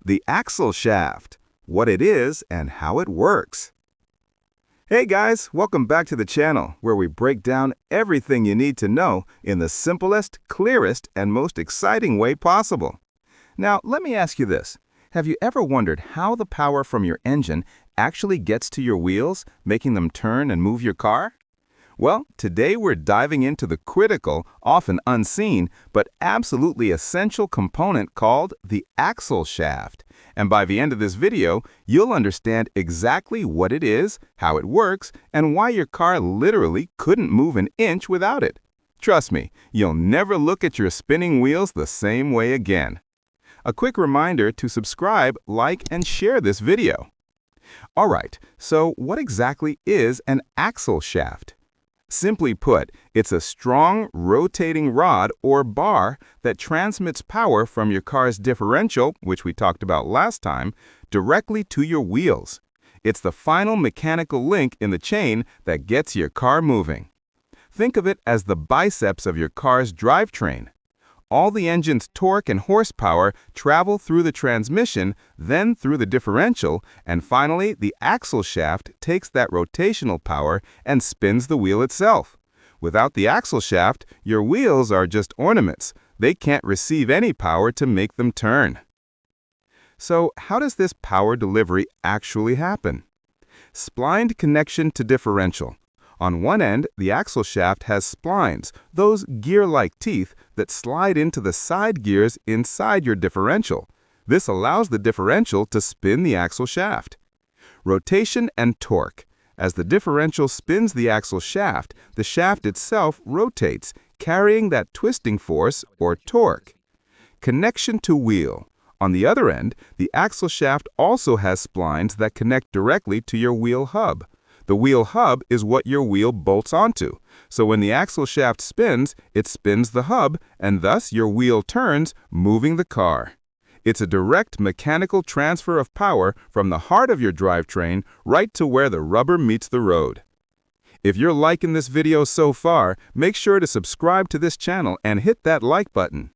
The axle shaft, what it is and how it works. Hey guys, welcome back to the channel where we break down everything you need to know in the simplest, clearest, and most exciting way possible. Now, let me ask you this. Have you ever wondered how the power from your engine actually gets to your wheels, making them turn and move your car? Well, today we're diving into the critical, often unseen, but absolutely essential component called the axle shaft. And by the end of this video, you'll understand exactly what it is, how it works, and why your car literally couldn't move an inch without it. Trust me, you'll never look at your spinning wheels the same way again. A quick reminder to subscribe, like, and share this video. Alright, so what exactly is an axle shaft? Simply put, it's a strong, rotating rod or bar that transmits power from your car's differential, which we talked about last time, directly to your wheels. It's the final mechanical link in the chain that gets your car moving. Think of it as the biceps of your car's drivetrain. All the engine's torque and horsepower travel through the transmission, then through the differential, and finally, the axle shaft takes that rotational power and spins the wheel itself. Without the axle shaft, your wheels are just ornaments. They can't receive any power to make them turn. So, how does this power delivery actually happen? Splined connection to differential. On one end, the axle shaft has splines, those gear-like teeth that slide into the side gears inside your differential. This allows the differential to spin the axle shaft. Rotation and torque. As the differential spins the axle shaft, the shaft itself rotates, carrying that twisting force or torque. Connection to wheel. On the other end, the axle shaft also has splines that connect directly to your wheel hub. The wheel hub is what your wheel bolts onto. So when the axle shaft spins, it spins the hub, and thus your wheel turns, moving the car. It's a direct mechanical transfer of power from the heart of your drivetrain right to where the rubber meets the road. If you're liking this video so far, make sure to subscribe to this channel and hit that like button.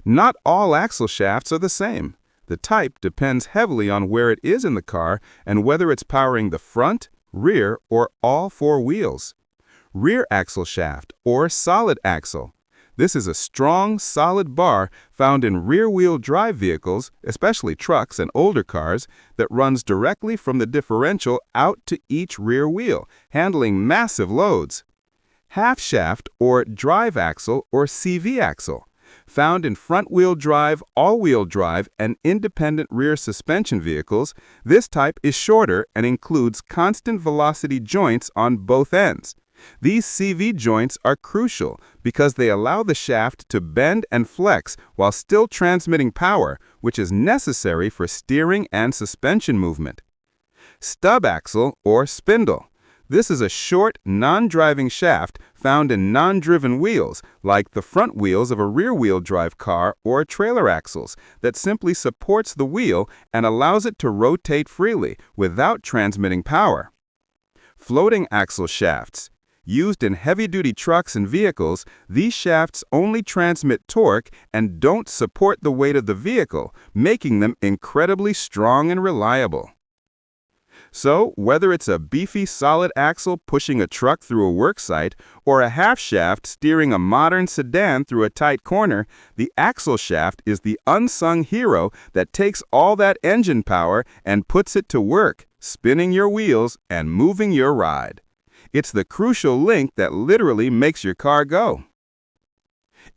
Not all axle shafts are the same. The type depends heavily on where it is in the car and whether it's powering the front, rear, or all four wheels. Rear axle shaft, or solid axle. This is a strong, solid bar found in rear-wheel drive vehicles, especially trucks and older cars, that runs directly from the differential out to each rear wheel, handling massive loads. Half shaft, or drive axle, or CV axle. Found in front-wheel drive, all-wheel drive, and independent rear suspension vehicles, this type is shorter and includes constant velocity joints on both ends. These CV joints are crucial because they allow the shaft to bend and flex while still transmitting power, which is necessary for steering and suspension movement. Stub axle or spindle. This is a short, non-driving shaft found in non-driven wheels, like the front wheels of a rear-wheel drive car or trailer axles, that simply supports the wheel and allows it to rotate freely without transmitting power. Floating axle shafts. Used in heavy-duty trucks and vehicles, these shafts only transmit torque and don't support the weight of the vehicle, making them incredibly strong and reliable. So, whether it's a beefy solid axle pushing a truck through a work site or a half shaft steering a modern sedan through a tight corner, the axle shaft is the unsung hero that takes all that engine power and puts it to work, spinning your wheels and moving your ride. It's the crucial link that literally makes your car go.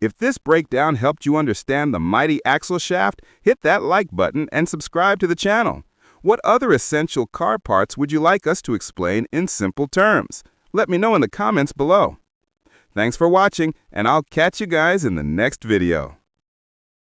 If this breakdown helped you understand the mighty axle shaft, hit that like button and subscribe to the channel. What other essential car parts would you like us to explain in simple terms? Let me know in the comments below. Thanks for watching, and I'll catch you guys in the next video.